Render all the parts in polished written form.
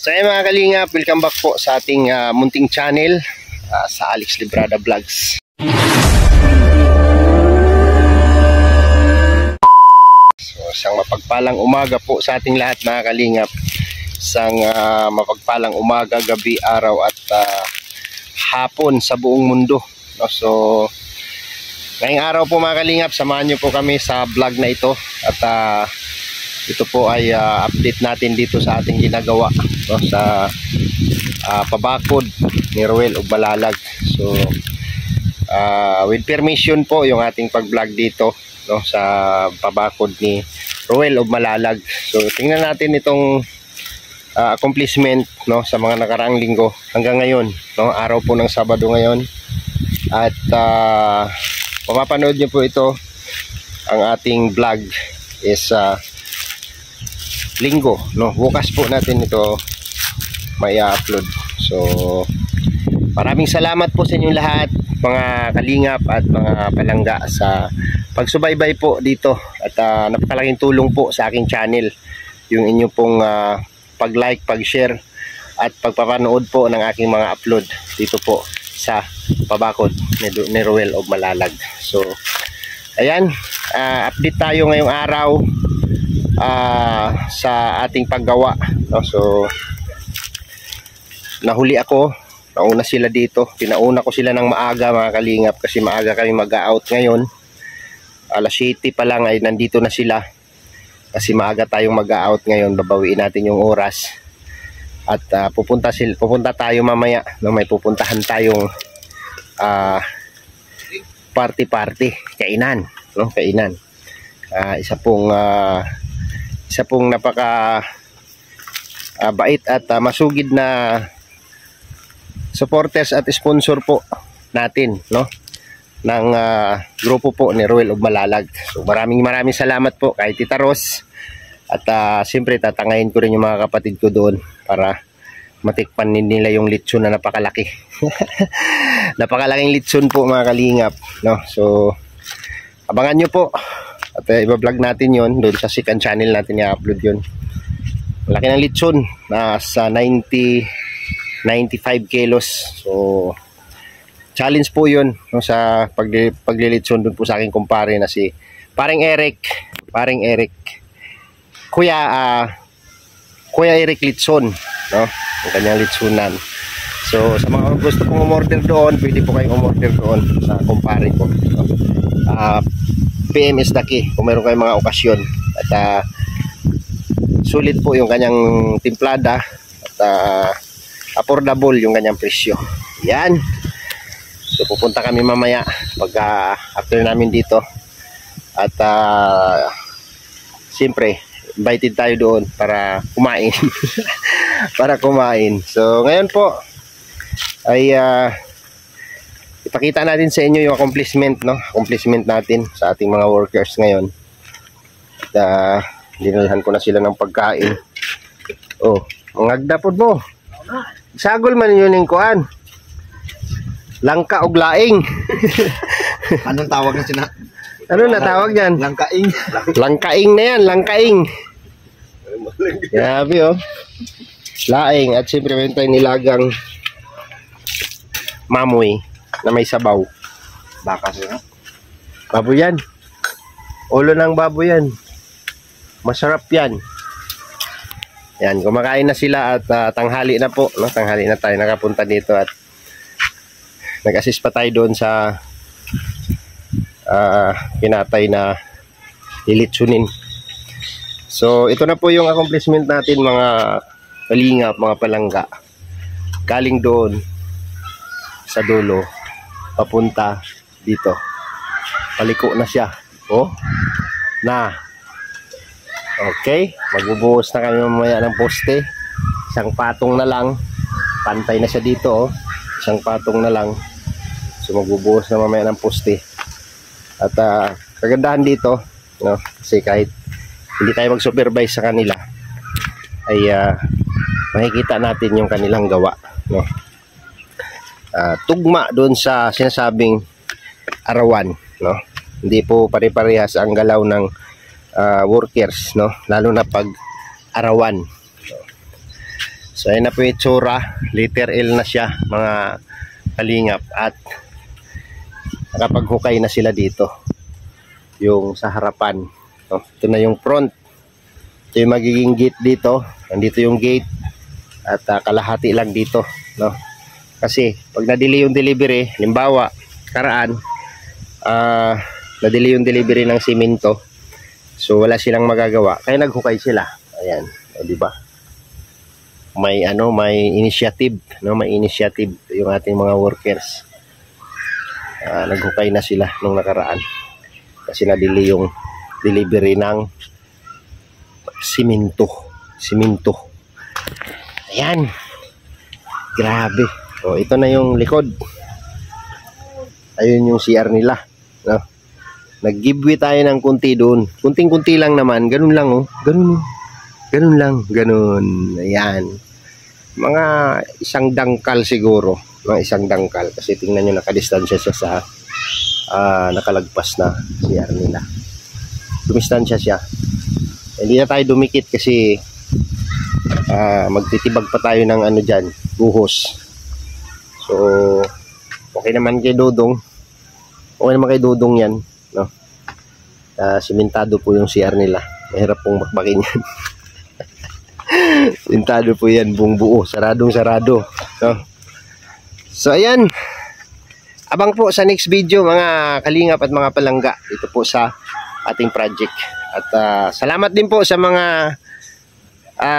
So ayun mga kalingap, welcome back po sa ating munting channel sa Alex Librada Vlogs. So isang mapagpalang umaga po sa ating lahat mga kalingap. Isang mapagpalang umaga, gabi, araw at hapon sa buong mundo. No? So ngayong araw po mga kalingap, samahan nyo po kami sa vlog na ito. At ito po ay update natin dito sa ating ginagawa, no, sa pabakod ni Ruel of Malalag. So with permission po yung ating pag-vlog dito, no, sa pabakod ni Ruel of Malalag. So tingnan natin itong accomplishment, no, sa mga nakaraang linggo hanggang ngayon, no, araw po ng Sabado ngayon. At mapapanood nyo po ito, ang ating vlog is linggo, no, bukas po natin ito may upload. So maraming salamat po sa inyong lahat mga kalingap at mga palangga sa pagsubaybay po dito. At napakalaking tulong po sa aking channel yung inyo pong pag-like, pag-share at pagpapanood po ng aking mga upload dito po sa pabakod ni Ruel of Malalag. So ayan, update tayo ngayong araw sa ating paggawa, no? So nahuli ako, nauna sila dito, pinauna ko sila ng maaga mga kalingap kasi maaga kami mag-out ngayon. Alas 7 pa lang ay nandito na sila kasi maaga tayong mag-out ngayon. Babawiin natin yung oras at pupunta tayo mamaya, no? May pupuntahan tayong party, kainan, no? Kainan. Isa pong napaka bait at masugid na supporters at sponsor po natin, no, ng grupo po ni Ruel of Malalag. So maraming salamat po kay Tita Ros. At siyempre tatangayin ko rin yung mga kapatid ko doon para matikpan nila yung lechon na napakalaki. Napakalaking lechon po mga kalingap, no? So abangan nyo po. At iba-vlog natin yon doon sa second channel natin, i-upload yon. Malaki ng lechon, nasa 95 kilos. So challenge po yon, no, sa paglilechon doon po sa aking kumpare na si Paring Eric. Kuya Eric Litson, no? Ang kanyang litsunan. So sa mga gusto pong umorder doon, pwede po kayong umorder doon sa kumpare ko, no? PM is the key kung meron kayong mga okasyon. At sulit po yung kanyang timplada at affordable yung kanyang presyo. Yan. So pupunta kami mamaya pag after namin dito. At siyempre invited tayo doon para kumain. Para kumain. So ngayon po ay ipakita natin sa inyo yung accomplishment, no? Accomplishment natin sa ating mga workers ngayon. At dinalhan ko na sila ng pagkain. Oh, ang agdapod mo. Sagol man yun yung kuan. Langka o glaing. Anong tawag na sina? Ano na tawag yan? Langkaing. Langkaing na yan, langkaing. Grabe oh. Laing at siyempre may tayong nilagang mamoy na may sabaw. Baka sila. Baboy yan. Ulo ng baboy yan. Masarap yan. Yan, kumakain na sila at tanghali na po, no? Tanghali na tayo nakapunta dito at nag-assist pa tayo doon sa pinatay na lilitsunin. So ito na po yung accomplishment natin mga kalingap, mga palangga. Galing doon sa dulo papunta dito. Paliko na siya. Oh. Na. Okay, magbubuhos na kami mamaya ng poste. Isang patong na lang. Pantay na siya dito, oh. Isang patong na lang. So magbubuhos na mamaya ng poste. At kagandahan dito, no, kasi kahit hindi tayo mag-supervise sa kanila ay makikita natin yung kanilang gawa, no. Tugma doon sa sinasabing arawan, no. Hindi po pare-parehas ang galaw ng workers, no, lalo na pag arawan. So ayun na po yung itsura, letter L na siya mga kalingap, at nakapaghukay na sila dito yung sa harapan, no? Ito na yung front, ito yung magiging gate dito, nandito yung gate, at kalahati lang dito, no? Kasi pag na-delay yung delivery, limbawa karaan na-delay yung delivery ng simento, so wala silang magagawa, kaya naghukay sila. Ayan, o diba, may initiative, no? May initiative yung ating mga workers. Naghukay na sila nung nakaraan kasi na-delay yung delivery ng simento. Ayan, grabe. So ito na yung likod, ayun yung CR nila, no? Nag-giveaway tayo ng kunti doon, kunting-kunti lang naman, ganun lang, oh, ganun lang. Ayan, mga isang dangkal siguro, mga isang dangkal, kasi tingnan nyo, nakadistansya siya sa nakalagpas na CR nila, dumistansya siya. Hindi na tayo dumikit kasi magtitibag pa tayo ng ano dyan, buhos. So okay naman kay Dodong, yan, no? Simentado po yung CR nila, mahirap pong bakbakin yan. Simentado po yan, buong buo, sarado, no? So ayan, abang po sa next video mga kalingap at mga palangga dito po sa ating project. At salamat din po sa mga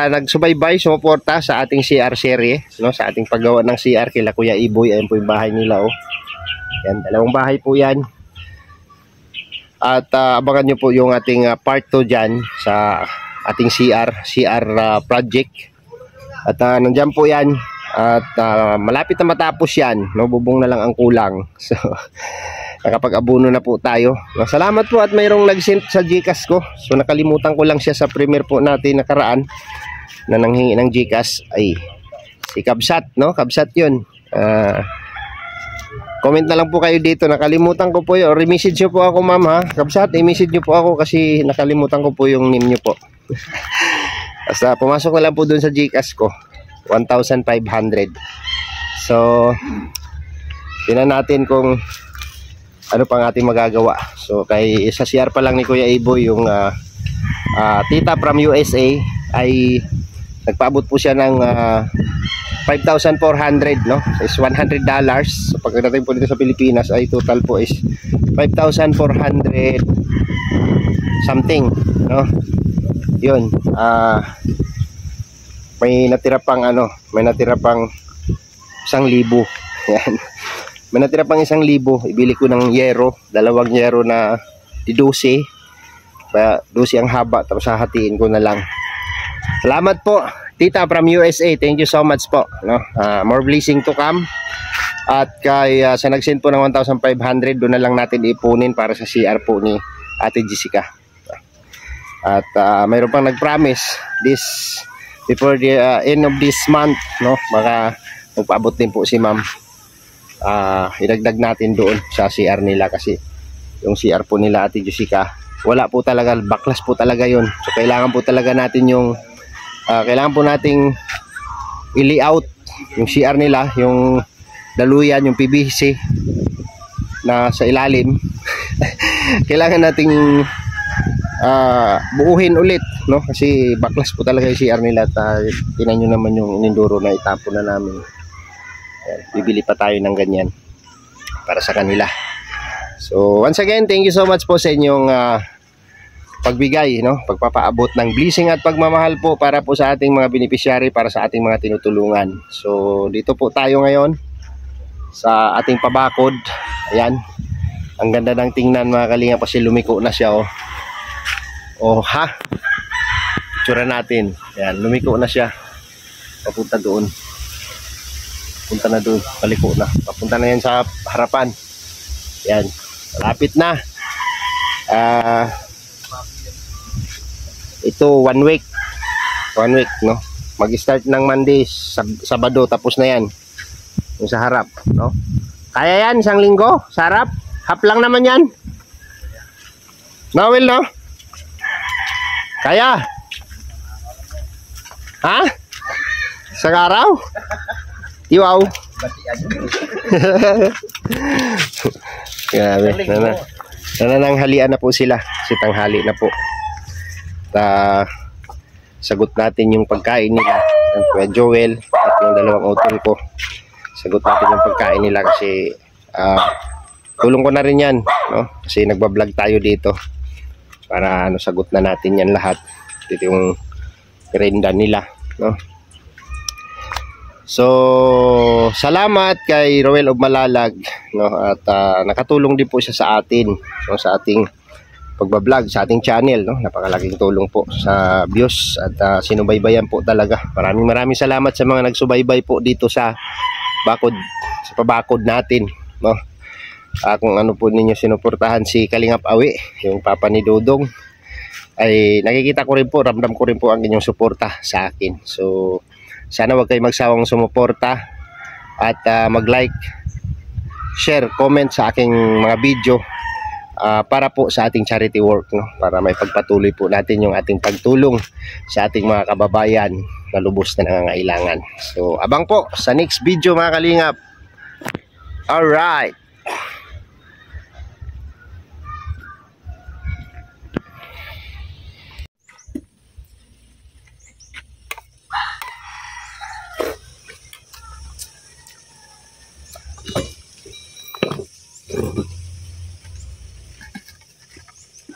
nagsubaybay, sumuporta sa ating CR serie, no? Sa ating paggawa ng CR kila Kuya Iboy. Ayan po yung bahay nila, oh. Yan, dalawang bahay po yan. At abangan nyo po yung ating part 2 dyan sa ating CR project. At nandyan po yan. At malapit na matapos yan, no? Bubong na lang ang kulang. So nakapag-abuno na po tayo. Salamat po at mayroong nag-send sa GCash ko. So nakalimutan ko lang siya sa premiere po natin nakaraan na nanghingi ng GCash. Ay, si Kabsat, no? Kabsat yun. Comment na lang po kayo dito. Nakalimutan ko po yun. Or i-message nyo po ako, ma'am, ha? Kabsat, i-message nyo po ako kasi nakalimutan ko po yung name nyo po. Basta pumasok na lang po dun sa GCash ko. 1,500. So tingnan natin kung ano pang ating magagawa. So kay sa CR pa lang ni Kuya Iboy, yung tita from USA, ay nagpaabot po siya ng 5,400, no? Is $100. So pagdating po dito sa Pilipinas ay total po is 5,400 something, no? Yun, may natira pang 1,000. Yan. May natira pang 1,000. Ibili ko ng yero, 2 yero na di 12. Kaya 12 ang haba, tapos hahatiin ko na lang. Salamat po, tita from USA. Thank you so much po, no? More blessing to come. At kay sa nag-send po ng 1,500, doon na lang natin ipunin para sa CR po ni Ate Jessica. At mayroon pang nag-promise before the end of this month, no? Baka magpaabot din po si ma'am. Idagdag natin doon sa CR nila kasi yung CR po nila Ate Jessica, wala po talaga, baklas po talaga yun. So kailangan po talaga natin yung kailangan po nating i-layout yung CR nila, yung daluyan, yung PVC na sa ilalim. Kailangan nating buuhin ulit, no? Kasi baklas po talaga yung CR nila. At tinan nyo naman yung inenduro na itapon na namin. Ayan, bibili pa tayo ng ganyan para sa kanila. So once again, thank you so much po sa inyong pagbigay, no? Pagpapaabot ng blessing at pagmamahal po para po sa ating mga beneficiary, para sa ating mga tinutulungan. So dito po tayo ngayon sa ating pabakod. Ayan, ang ganda ng tingnan mga kalinga, kasi lumiko na siya, oh. Oh ha, itsura natin. Ayan, lumiko na siya. Papunta doon. Punta na doon, paliko na. Papunta na yan sa harapan. Ayan, malapit na. Ito 1 week. 1 week, no? Mag-start ng Monday, Sabado, tapos na yan. Yung sa harap, no? Kaya yan, 1 linggo sa harap. Half lang naman yan. No, Will, no? Kaya? Ha? Sa araw? Iwaw. Grabe. Nanananghalian na po sila. Si tanghali na po. Sagot natin yung pagkain nila. Kuya Joel at yung dalawang utol ko. Sagot natin yung pagkain nila kasi tulong ko na rin yan, no? Kasi nagbablog tayo dito para sagot na natin yan lahat. Dito yung renda nila, no? So salamat kay Roel of Malalag, no? At nakatulong din po siya sa atin, no? Sa ating pagbablog, sa ating channel, no? Napakalaking tulong po sa views at sinubaybayan po talaga. Maraming salamat sa mga nagsubaybay po dito sa pabakod natin, no? Kung ano po ninyo sinuportahan si Kalingap Awi, yung papa ni Dudong, ay nakikita ko rin po, ramdam ko rin po ang inyong suporta sa akin. So sana wag kayo magsawang sumuporta at mag-like, share, comment sa aking mga video para po sa ating charity work, no? Para may pagpatuloy po natin yung ating pagtulong sa ating mga kababayan na lubos na nangangailangan. So abang po sa next video mga kalingap. Alright.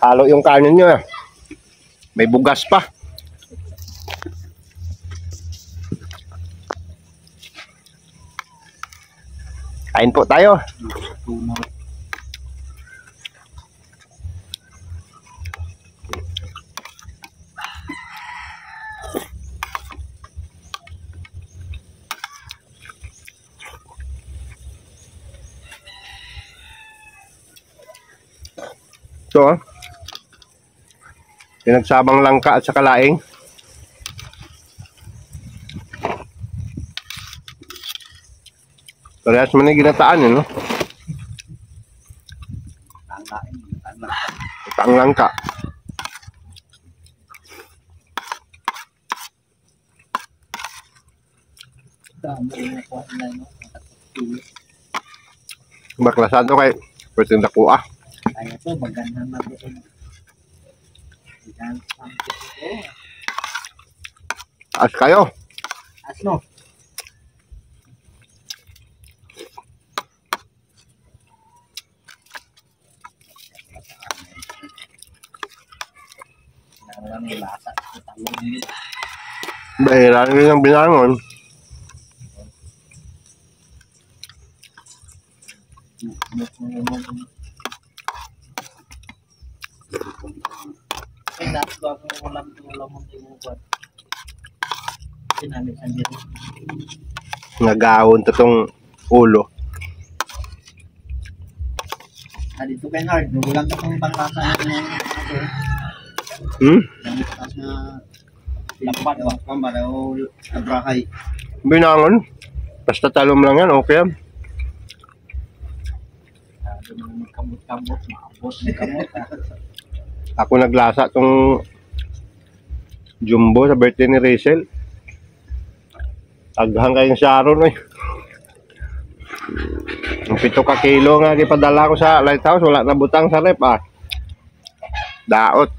Halo yung kanin nyo. May bugas pa. Kain po tayo. Ito, pinagsabang langka at saka laing. Parehas man yung ginataan yun, no? Ang langka. Baklasan to kay pwede dakuha. Kaya to, maganda na po. As kayo. Asno. Bahira rin ang binangon. Nagahon to tong ulo. Dito kay Hard, nugulang ka pang panglasa ng tas na lapat o kamara o abrahay. Binangon. Basta talom lang yan, okay yan. Kamot-kamot, maabot ng kamot. Ako naglasa tong jumbo sa birthday ni Rachel. Taghang kayong Sharon eh. Yung 7 ka kilo nga ipadala ko sa lighthouse, wala na butang sa rep daot.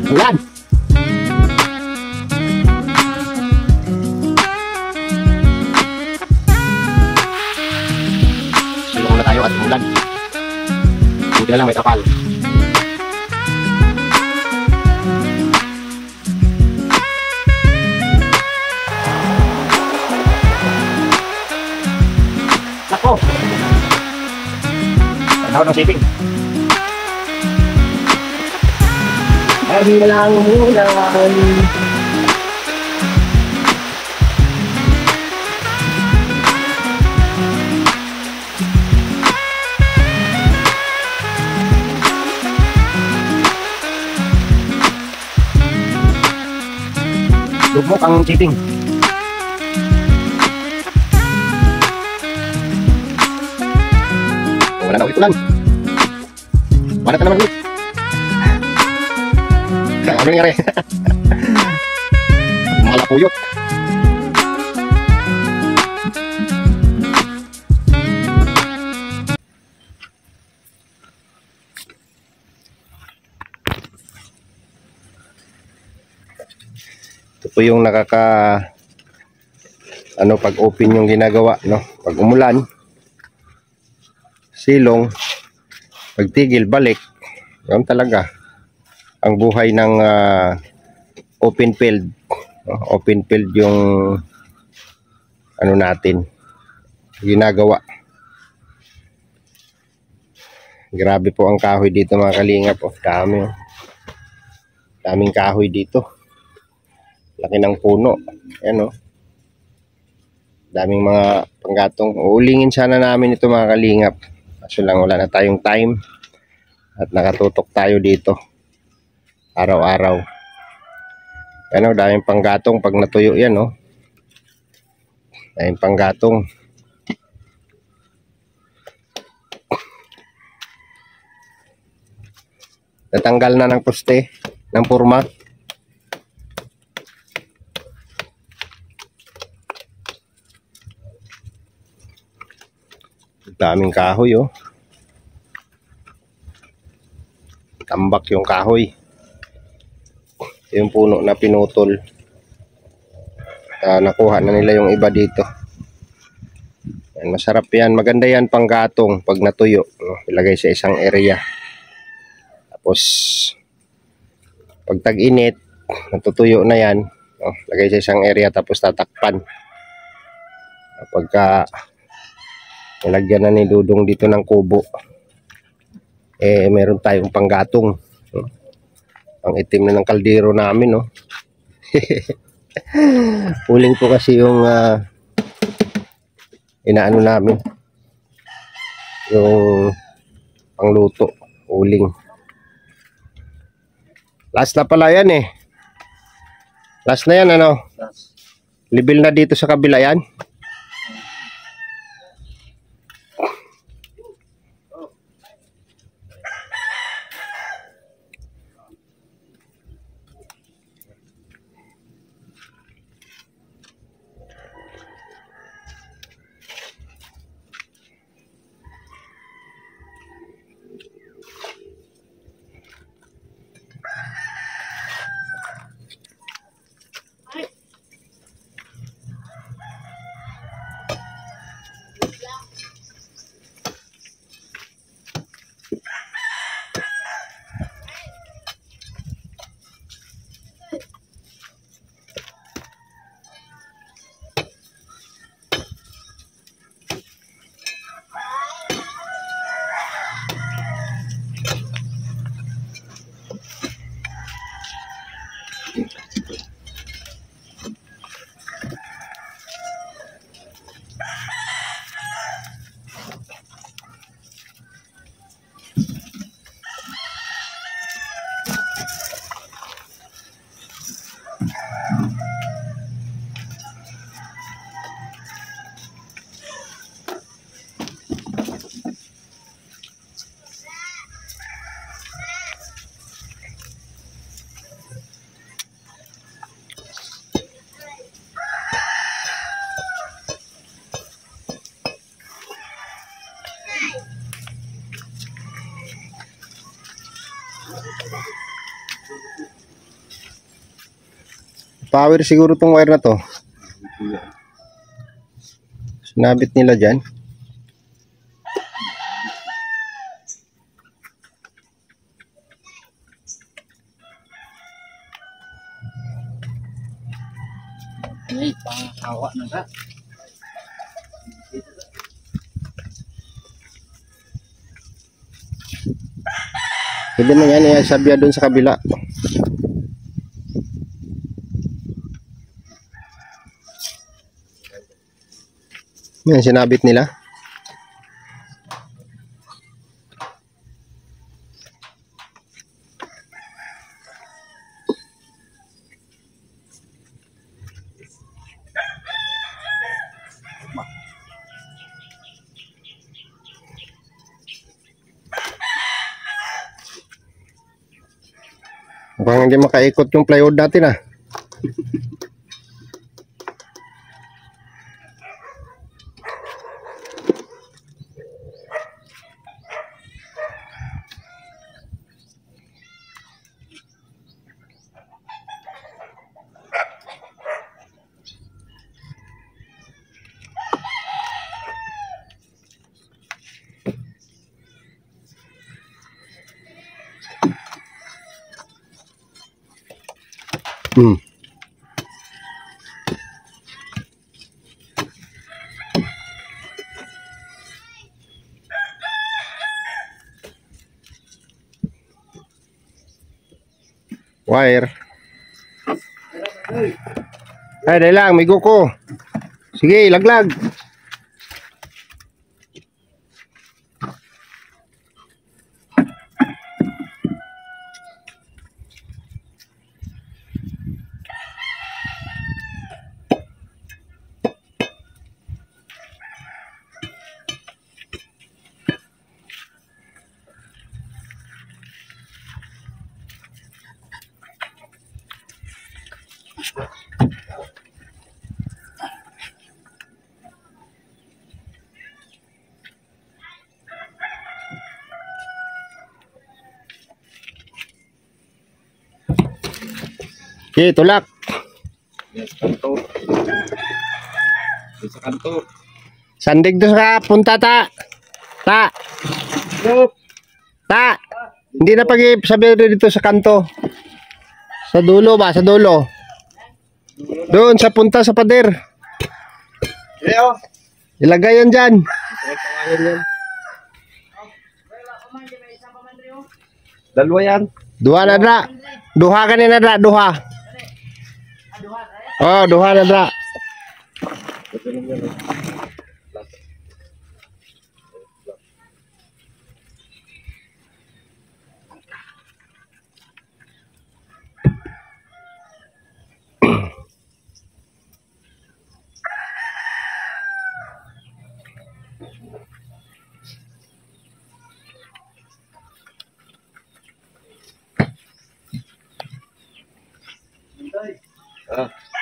Ulan! Silong na tayo at ulan. Buti na lang may tapal. Nako! Panahon ng shipping. Lagi na lang ulan. Lubok ang shipping. Wala na ulit ulan. Wala na naman ulit. Ano nangyari? Malapuyot. Ito po yung pag open yung ginagawa, no? Pag umulan, silong, pagtigil, balik. Yan talaga ang buhay ng open field. Open field yung natin ginagawa. Grabe po ang kahoy dito mga kalingap. Dami, daming kahoy dito. Laki ng puno. Ayan, daming mga panggatong. Uulingin sana namin ito mga kalingap. Kaso lang wala na tayong time. At nakatutok tayo dito araw-araw. Ano, daming panggatong pag natuyo yan, daming panggatong. Natanggal na ng poste ng purma. Daming kahoy, tambak yung kahoy. Yung puno na pinutol, nakuha na nila yung iba dito. Yan, masarap yan, maganda yan panggatong pag natuyo, ilagay sa isang area. Tapos pag tag-init, natutuyo na yan, lagay sa isang area tapos tatakpan. Pagka nilagyan na ni Dudong dito ng kubo, meron tayong panggatong. Ang itim na ng kaldero namin, Uling po kasi yung inaano namin, yung pangluto, uling. Last na pala yan Last na yan, Level na dito sa kabila yan. Power siguro tong wire na to. Sinabit nila dyan. Ay, panghawa na ka. Pwede na yan, isabya doon sa kabila. Yan, sinabit nila. Mukhang hindi makaikot yung plywood natin ah. Wire. Ay, dahil lang, may guko. Sige, laglag. Okay, tulak. Yes, kanto. Sa kanto. Sandig doon sa punta ta. Ta. Ta. Hindi na pag-sabi dito sa kanto. Sa dulo ba? Sa dulo. Doon sa punta sa pader. Leo. Ilagay yan dyan. Dalawa yan. Duha na dra. Duha ka na dra. Duha. Oh, duha na dra.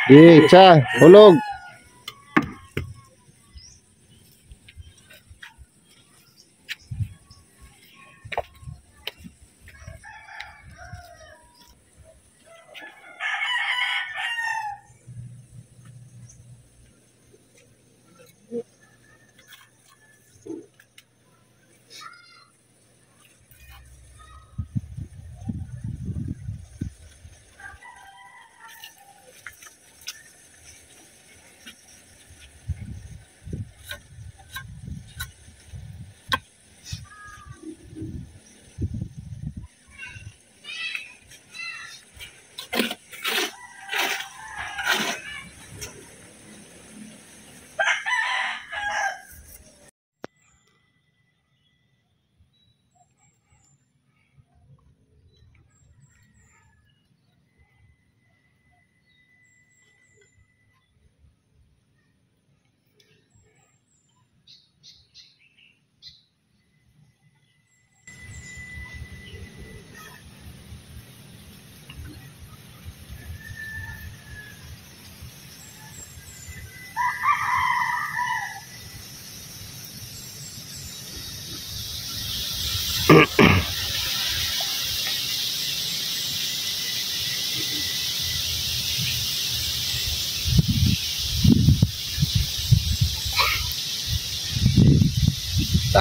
Isa, hulog.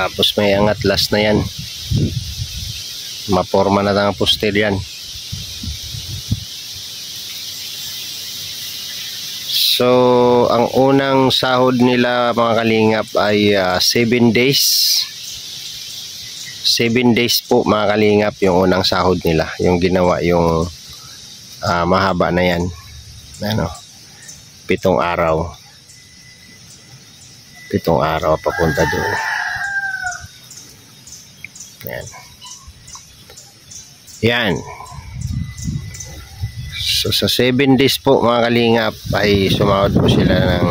Tapos may angat last na yan. Maporma na ng poster yan. So ang unang sahod nila mga kalingap ay 7 days. 7 days po mga kalingap yung unang sahod nila. Yung ginawa yung mahaba na yan. Ano, 7 araw. 7 araw papunta doon. Yan. Yan. So sa 7 days po mga kalingap ay sumahod po sila ng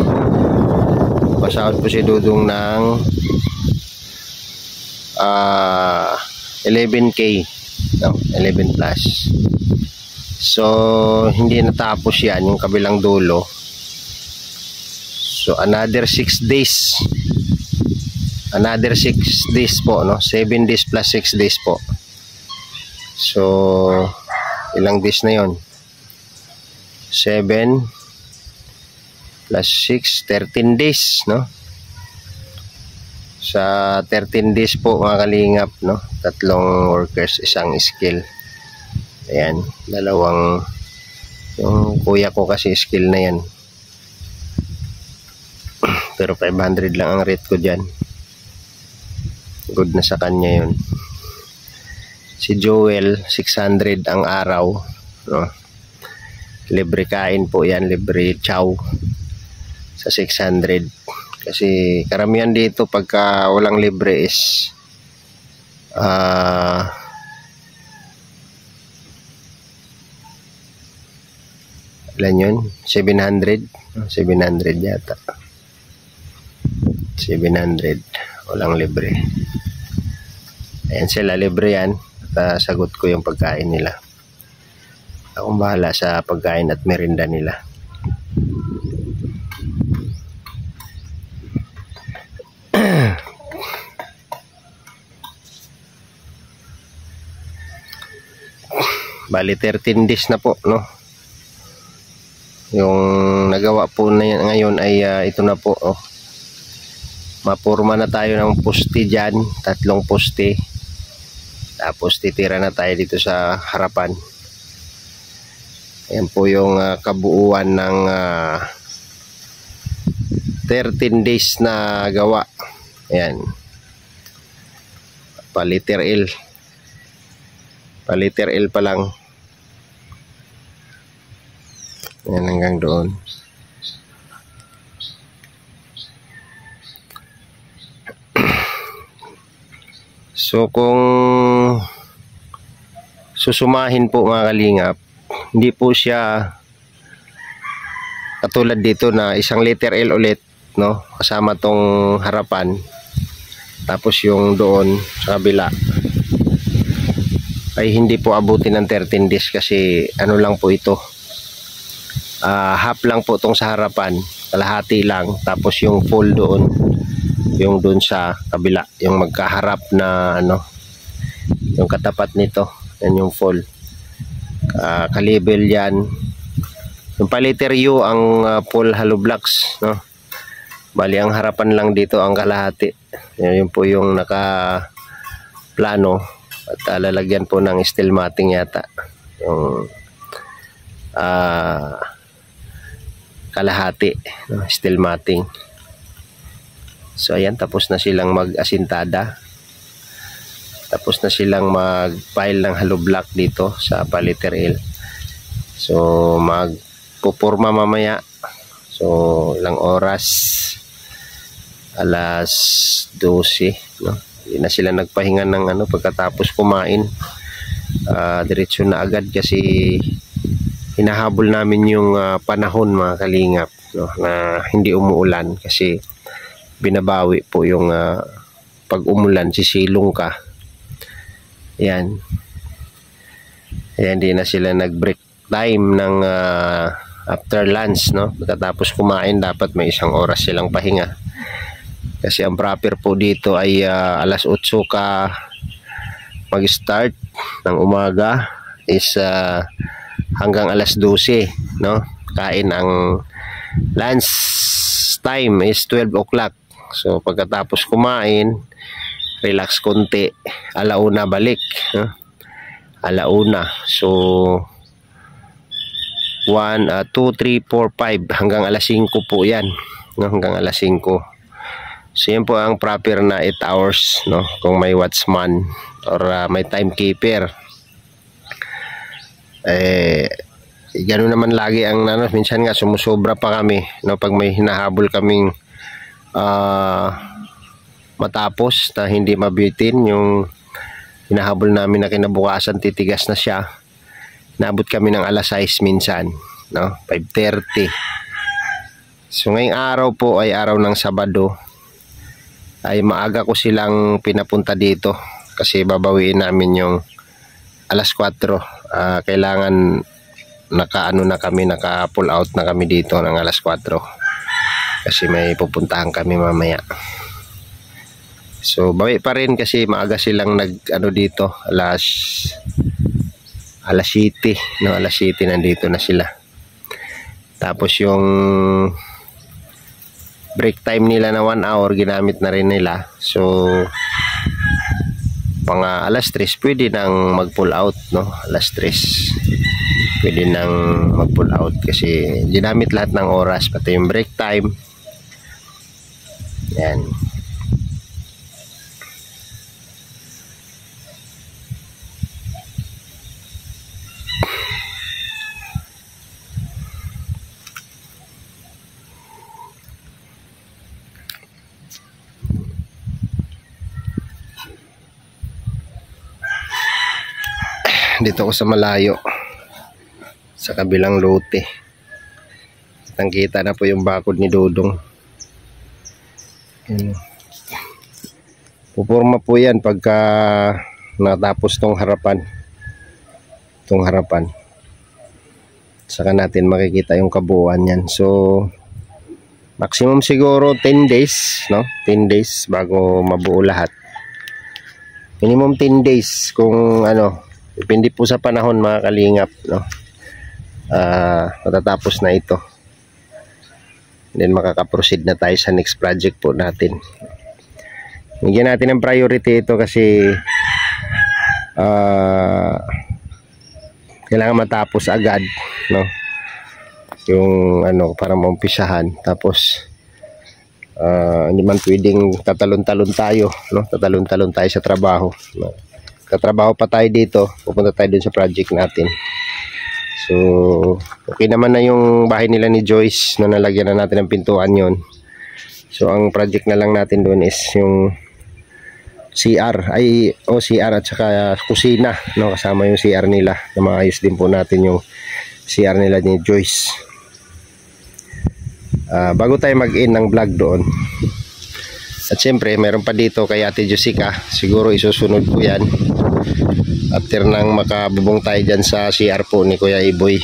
pasahod po si Dudong ng 11K, no? 11 plus. So hindi natapos yan yung kabilang dulo. So another 6 days. Another 6 days po, no? 7 days plus 6 days po. So ilang days na yon? 7 plus 6, 13 days, no? Sa 13 days po mga kalingap, no? 3 workers, 1 skill. Ayan, 2 yung kuya ko kasi skill na yan. Pero 500 lang ang rate ko dyan. Good na sa kanya yun. Si Joel 600 ang araw, no? Libre kain po yan, libre chow sa 600. Kasi karamihan dito pagka walang libre is ilan yun? 700 yata. 700 walang libre. Ayan sila, libre yan. At sagot ko yung pagkain nila. Akong bahala sa pagkain at merinda nila. Bali 13 days na po, no? Yung nagawa po na ngayon ay ito na po, oh. Mapurma na tayo ng poste dyan, 3 poste. Tapos titira na tayo dito sa harapan. Ayan po yung kabuuan ng 13 days na gawa. Ayan. Paliter L. Paliter L pa lang. Ayan hanggang doon. So kung susumahin po mga kalingap, hindi po siya katulad dito na 1 liter L ulit, no? Kasama tong harapan. Tapos yung doon sa kabila ay hindi po abutin ng 13 days kasi ano lang po ito. Half lang po tong sa harapan, kalahati lang. Tapos yung full doon, yung doon sa kabila, yung magkaharap na ano, yung katapat nito, yan yung full. Kalibel yan. Yung paliter U ang full hollow blocks, no? Bali ang harapan lang dito ang kalahati. Yun po yung naka plano at lalagyan po ng steel matting yata yung kalahati, no? Steel matting. So ayan, tapos na silang mag-asintada. Tapos na silang mag-pile ng hollow block dito sa paliter L. So magpupurma mamaya. So ilang oras? Alas 12, no? Hindi na sila nagpahinga ng ano pagkatapos kumain. Diretso na agad kasi hinahabol namin yung panahon mga kalingap, no? Na hindi umuulan kasi binabawi po yung pag umulan, sisilong ka. Yan. Ayan, hindi na sila nag-break time ng after lunch, no? Pagkatapos kumain dapat may 1 oras silang pahinga. Kasi ang proper po dito ay alas 8 ka mag-start ng umaga is hanggang alas 12, no? Kain ang lunch time is 12 o'clock. So pagkatapos kumain relax konti, alauna balik, no? Alauna. So 1, 2, 3, 4, 5 hanggang alas 5 po yan, no? Hanggang alas 5. So yan po ang proper na 8 hours, no? Kung may watchman or may timekeeper. Gano'n naman lagi ang minsan nga sumusobra pa kami, no? Pag may hinahabol kaming matapos na hindi mabitin yung hinahabol namin na kinabukasan, titigas na siya. Naabot kami ng alas 6 minsan, no? 5:30. So ngayong araw po ay araw ng Sabado, ay maaga ko silang pinapunta dito kasi babawiin namin yung alas 4. Kailangan naka pull out na kami dito ng alas 4 kasi may pupuntahan kami mamaya. So bawi pa rin kasi maaga silang dito, alas 7, no? Alas 7 nandito na sila. Tapos yung break time nila na 1 hour ginamit na rin nila. So pang alas 3 pwede nang mag pull out, no? Alas 3 pwede nang mag pull out kasi ginamit lahat ng oras, pati yung break time. Yan. Dito ako sa malayo, sa kabilang lote. Kitang-kita na po yung bakod ni Dodong. Puporma po yan pagka natapos tong harapan. Saka natin makikita yung kabuuan yan. So maximum siguro 10 days, no? 10 days bago mabuo lahat. Minimum 10 days kung depende po sa panahon, mga kalingap, no? Matatapos na ito. Then makaka-proceed na tayo sa next project po natin. Bigyan natin ng priority ito kasi kailangan matapos agad, no? Yung para maumpisahan. Tapos hindi man pwedeng tatalon-talon tayo, no? Tatalon-talon tayo sa trabaho, no? Katrabaho pa tayo dito, pupunta tayo dun sa project natin. So okay naman na yung bahay nila ni Joyce na nalagyan na natin ng pintuan yon. So ang project na lang natin dun is yung CR at saka kusina, no? Kasama yung CR nila, na maayos din po natin yung CR nila ni Joyce. Bago tayo mag-in ng vlog doon, at syempre meron pa dito kay Ate Jessica, siguro isusunod ko yan after nang makabubong tayo dyan sa CR po ni Kuya Iboy.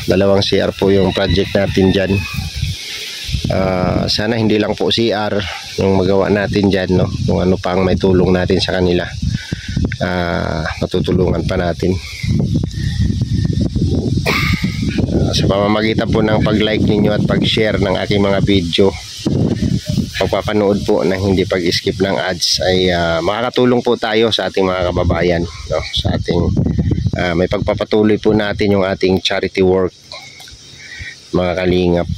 Dalawang CR po yung project natin dyan. Sana hindi lang po CR yung magawa natin dyan, no? Kung ano pang may tulong natin sa kanila, matutulungan pa natin. Sa pamamagitan po ng pag-like ninyo at pag-share ng aking mga video, pagpapanood po ng hindi pag-skip ng ads, ay makakatulong po tayo sa ating mga kababayan, no? Sa ating may pagpapatuloy po natin yung ating charity work, mga kalingap.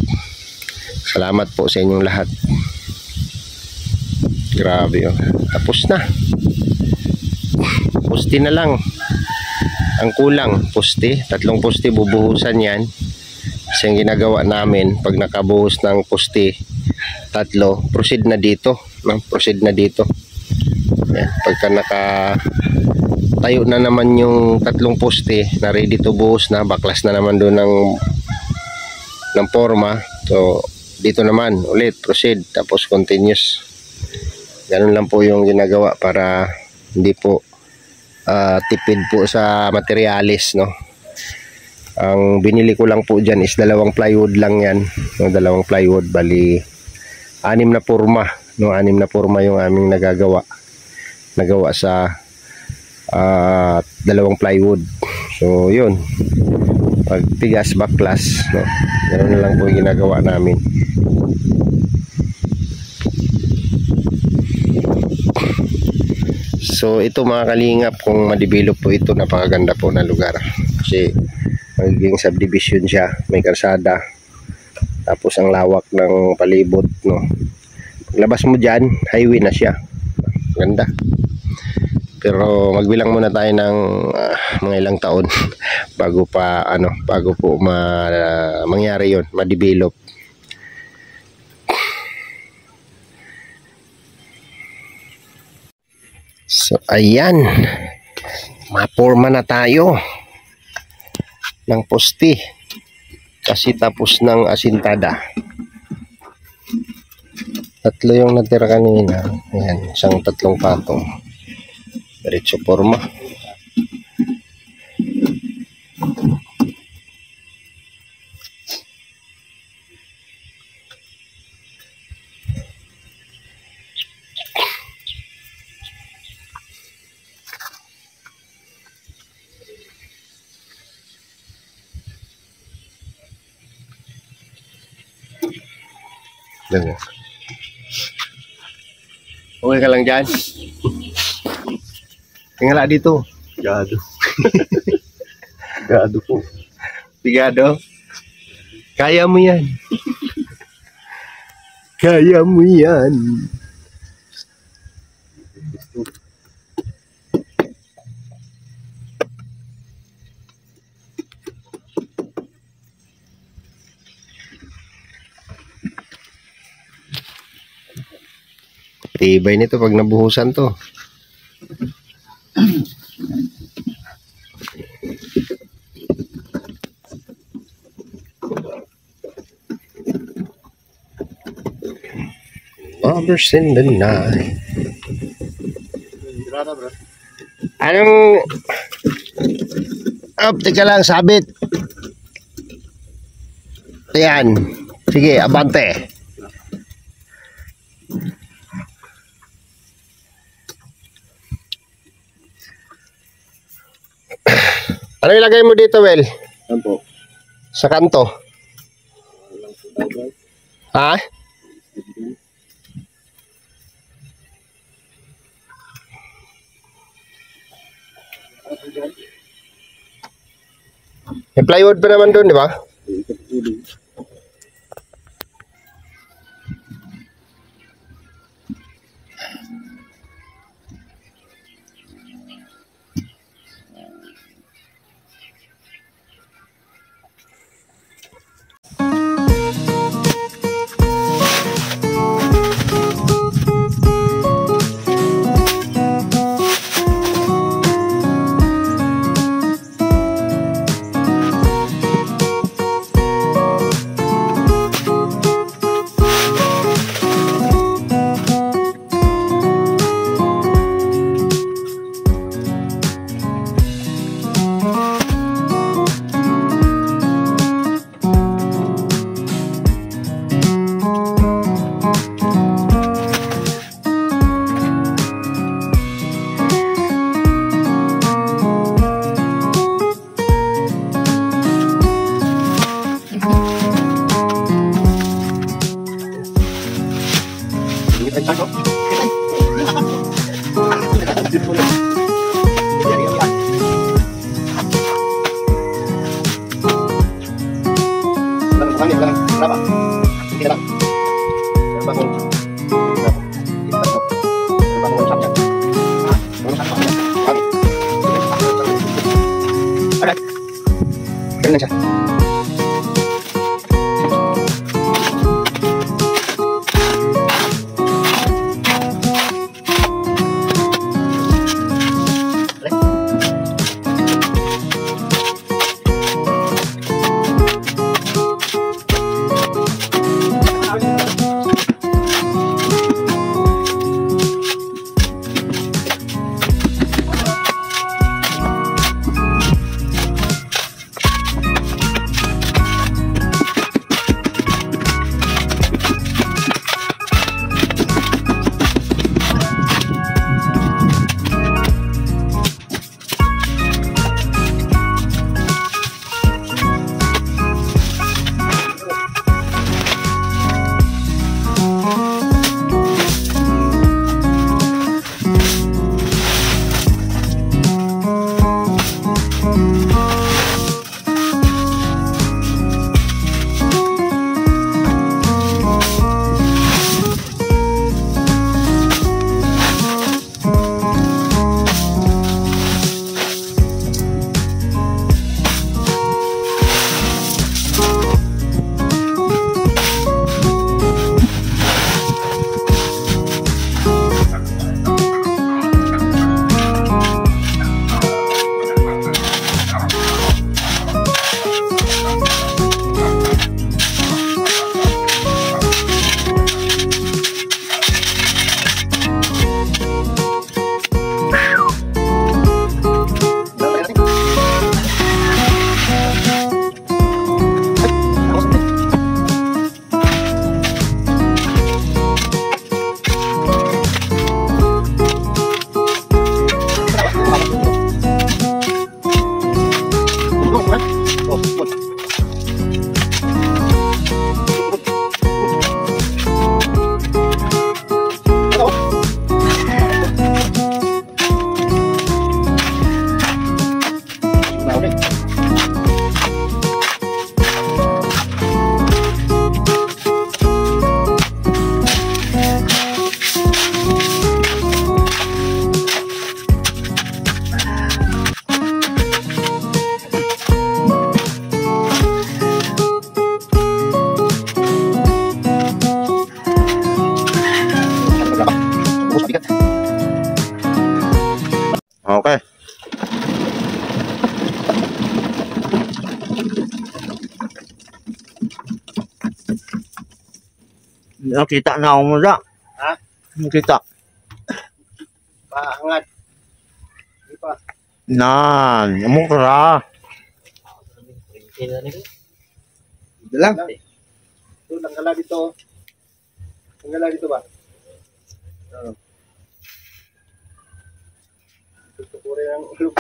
Salamat po sa inyong lahat. Grabe, oh. Tapos na. Poste na lang ang kulang, poste. 3 poste bubuhusan yan. Kasi yung ginagawa namin, pag nakabuhos ng poste 3, proceed na dito, no? Proceed na dito. Yan. Pagka nakatayo na naman yung 3 poste na ready to buhos na, baklas na naman doon ng forma. So dito naman ulit proceed, tapos continuous. Ganun lang po yung ginagawa para hindi po tipid po sa materialis, no? Ang binili ko lang po dyan is 2 plywood lang yan, no? 2 plywood, bali 6 na forma, no? 6 na forma yung aming nagawa sa 2 plywood. So yun, pagtigas, baklas, no? Ganun na lang po yung ginagawa namin. So ito mga kalingap, kung ma-develop po ito, napakaganda po na lugar. Kasi magiging subdivision siya, may kalsada. Tapos ang lawak ng palibot, no. Paglabas mo diyan, highway na siya. Ganda. Pero magbilang muna tayo ng mga ilang taon bago po mangyari 'yon, ma-develop. So ayan, maporma na tayo ng poste kasi tapos ng asintada. Tatlo yung natira kanina. Ayan, isang tatlong patong. Diretso porma. Okay ka lang dyan? Tingala dito. Gado. Gado po. Bigado. Kaya mo yan. Kaya mo yan. Tibay nito pag nabuhusan to. Lovers in the night. Anong... teka lang, sabit. Ayan. Sige, abante. Ano ilagay mo dito, Wel? Ano po? Sa kanto. Ha? May plywood pa naman doon, di ba? Ganun siya. Tulong ha. Oh, put. Okay. Nakita na ako mo da. Ha? Nakita. Paangat. Di pa. Nan, among kara. Dalang. Ito, tanggala dito. Tanggala dito ba? Oo. Ito po rin ang ulo.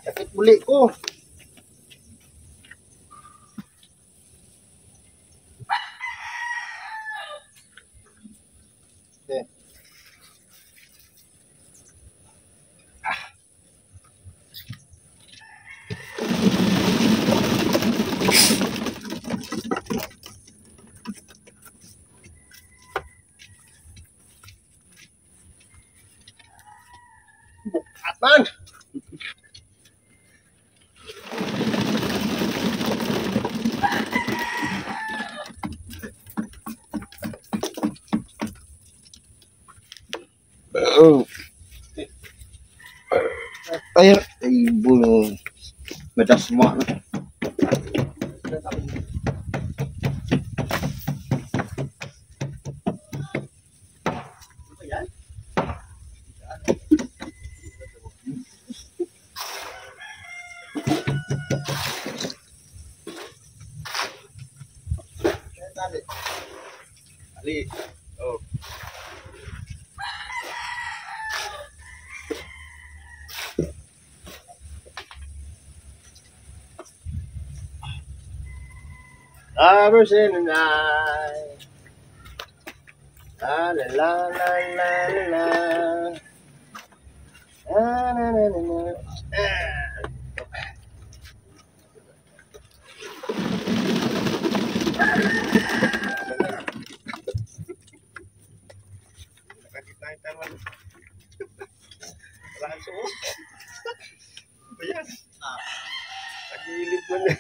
Sakit buli ko. Okay. Bukat man. Oh. Ay, bulo. Medas mak. Ali. Oh. Lovers in the night. La la la la la la. La la la la la. Wala suot. Ayan. Tagilid mo na.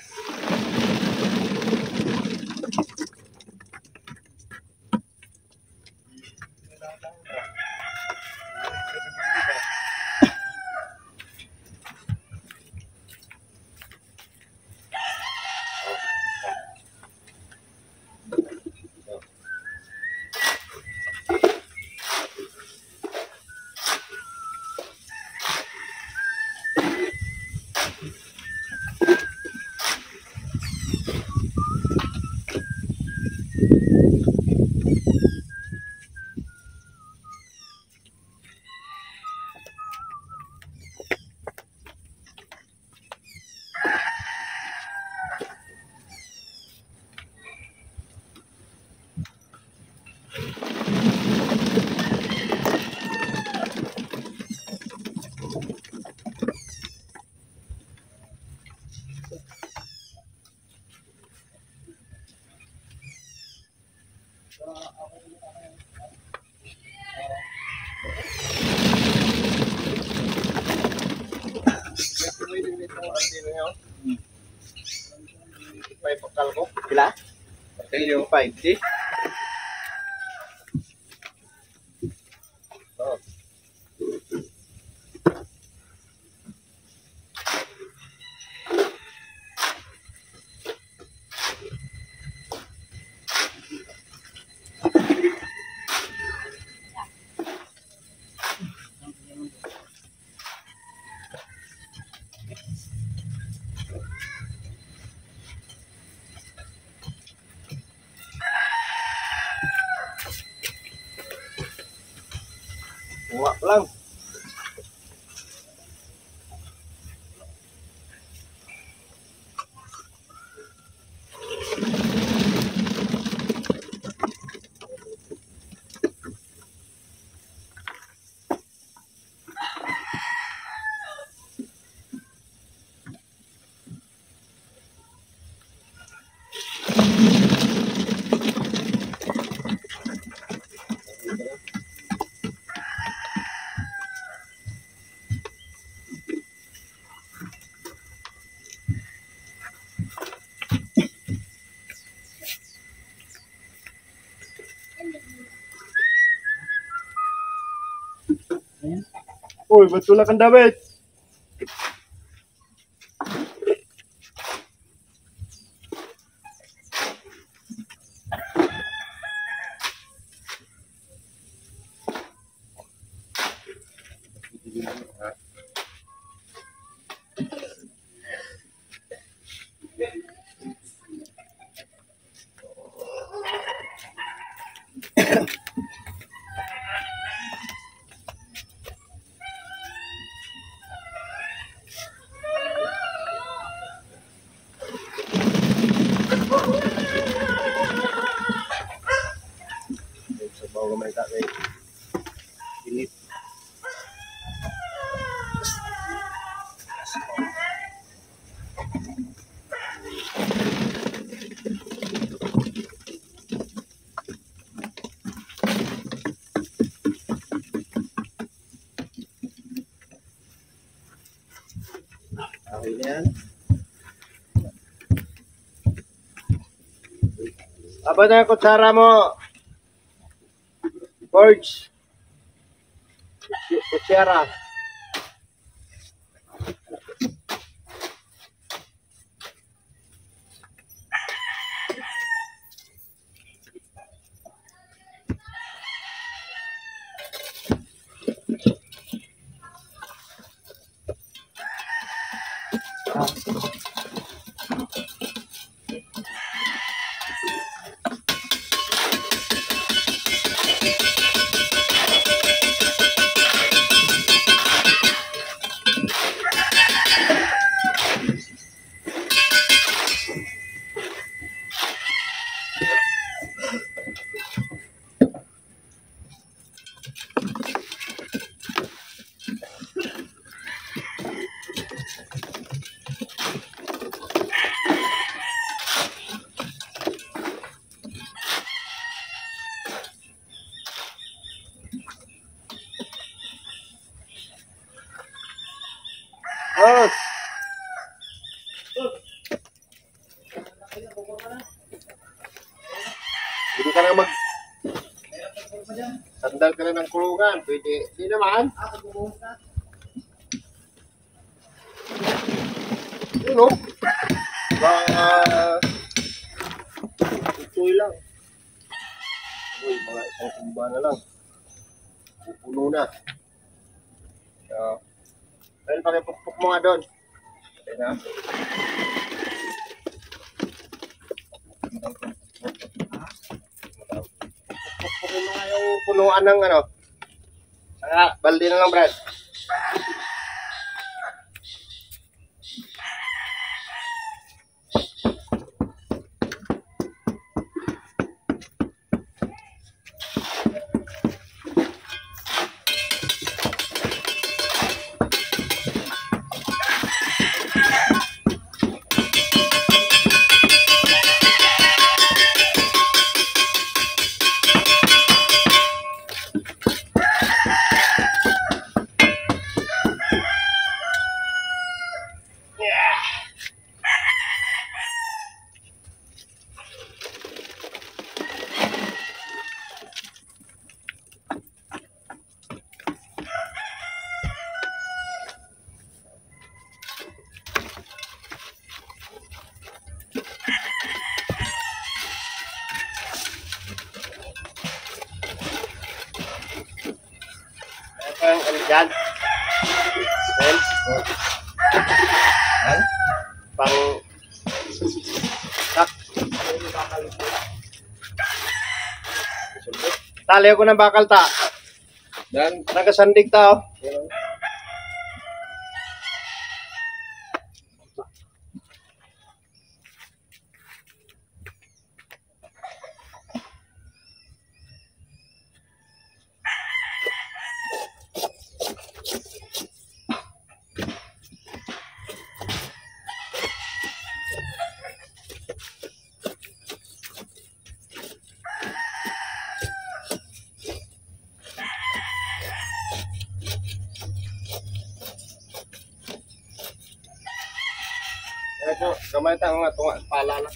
May pakal ko. Sila? Yung 5, see? Oh. Kuha ko lang. Uy, ba't tulak ang damit? Sabaw gamay ta kay init. Okay na yan. Aba na yung kutsara mo. Forge. Kutsara. Oh. Hindi ka na sandal ka na ng kulungan. Pwede. Hindi naman. Yun o. Tutoy lang. Uy, mga isang tumba na lang. Pupuno na. Dahil pakipukpuk mo nga doon. Okay na. Pukpukin mo nga yung punuan ng ano. Saka, balde na lang, Brad. Yan. Then, Ay? pang tak. Tali ako ng bakal ta. Dan, Nagasandig ta oh. Ito, kamay ta nga tunga pala na.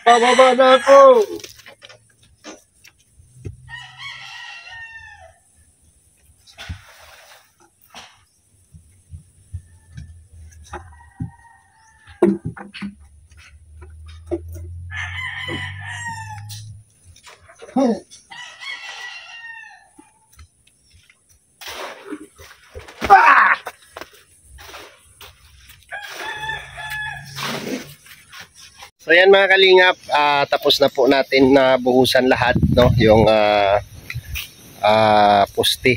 Bababa na ako. So yan mga kalingap, tapos na po natin na buhusan lahat, no, yung poste.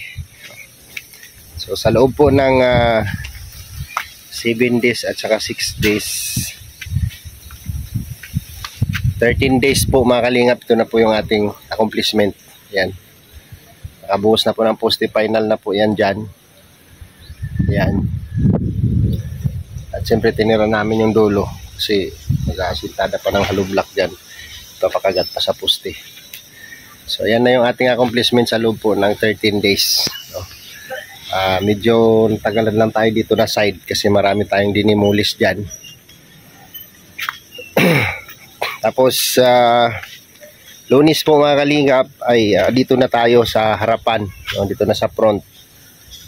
So sa loob po ng 7 days at saka 6 days, 13 days po mga kalingap, ito na po yung ating accomplishment. Yan, nakabuhos na po ng poste, final na po yan dyan. Yan, at siyempre tinira namin yung dulo kasi mag-aasintada pa ng hollow block dyan, papakagat pa sa poste. So yan na yung ating accomplishment sa loob po ng 13 days, no? Medyo tagalan lang tayo dito na side kasi marami tayong dinimulis dyan. Tapos Lunes po mga kalingap ay dito na tayo sa harapan, no? Dito na sa front,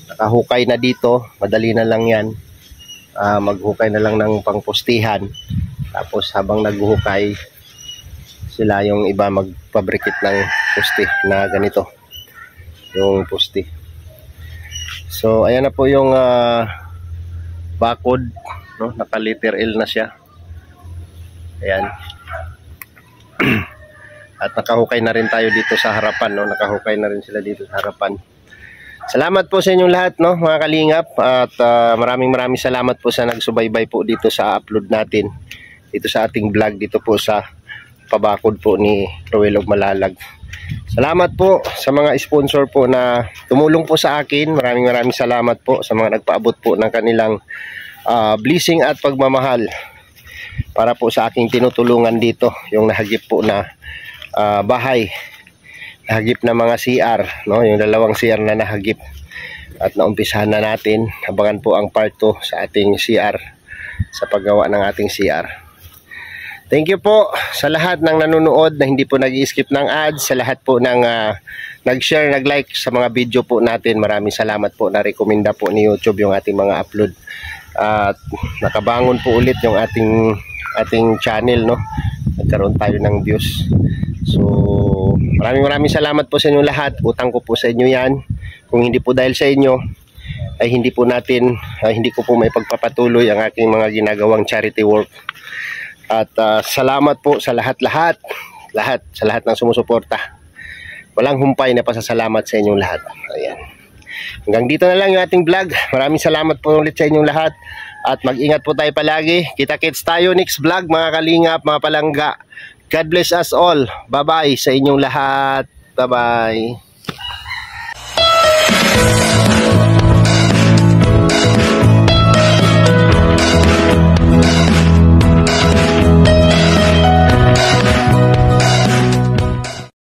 nakahukay na dito, madali na lang yan. Maghukay na lang ng pangpostihan. Tapos habang naghuhukay sila, yung iba magpabrikit ng poste na ganito, yung poste. So ayan na po yung bakod, no? Naka letter L na siya. Ayan. At nakahukay na rin tayo dito sa harapan, no? Nakahukay na rin sila dito sa harapan. Salamat po sa inyong lahat, no, mga kalingap, at maraming salamat po sa nagsubaybay po dito sa upload natin, dito sa ating vlog, dito po sa pabakod po ni Roel of Malalag. Salamat po sa mga sponsor po na tumulong po sa akin. Maraming salamat po sa mga nagpaabot po ng kanilang blessing at pagmamahal para po sa aking tinutulungan dito, yung nahagip po na bahay, nahagip na mga CR, no? Yung dalawang CR na nahagip at naumpisahan na natin. Abangan po ang part 2 sa ating CR, sa paggawa ng ating CR. Thank you po sa lahat ng nanonood na hindi po nag-i-skip ng ads, sa lahat po ng nag-share, nag-like sa mga video po natin. Maraming salamat po, na-recommenda po ni YouTube yung ating mga upload. At nakabangon po ulit yung ating channel, no? Nagkaroon tayo ng views. So maraming salamat po sa inyo lahat. Utang ko po sa inyo yan. Kung hindi po dahil sa inyo ay hindi ko po may pagpapatuloy ang aking mga ginagawang charity work. At salamat po sa lahat sa lahat ng sumusuporta. Walang humpay na pasasalamat sa inyong lahat. Ayan. Hanggang dito na lang yung ating vlog. Maraming salamat po ulit sa inyong lahat. At mag-ingat po tayo palagi. Kita-kits tayo next vlog mga kalingap, mga palangga. God bless us all. Bye-bye sa inyong lahat. Bye-bye.